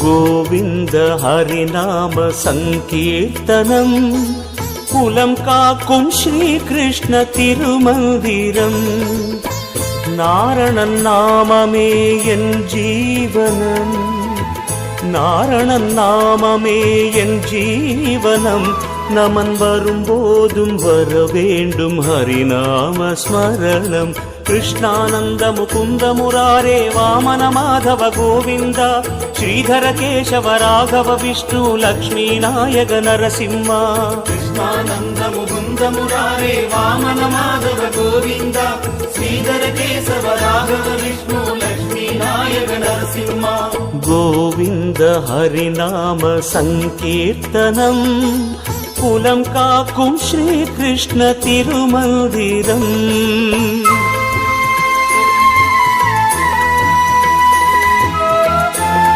கோவிந்த ஹரிநாம சங்கீர்த்தனம் குலம் காக்கும் ஸ்ரீ கிருஷ்ண திருமந்திரம் நாரணன் நாமமே என் ஜீவனம் நாரணன் நாமமே என் ஜீவனம் நமன் வரும்போதும் வர வேண்டும் ஹரிநாம ஸ்மரணம் கிருஷ்ணானந்த முகுந்த முராரே வாமன மாதவ கோவிந்த ஸ்ரீதர கேசவ ராகவ விஷ்ணு லக்ஷ்மீ நாயக நரசிம்ம கிருஷ்ணானந்த முகுந்த முராரே வாமன மாதவ கோவிந்த ஸ்ரீதர கேசவ ராகவ விஷ்ணு லக்ஷ்மீ நாயக நரசிம்ம கோவிந்த ஹரிநாம சங்கீர்த்தனம் குலம் காக்கும் ஸ்ரீ கிருஷ்ண திருமந்திரம்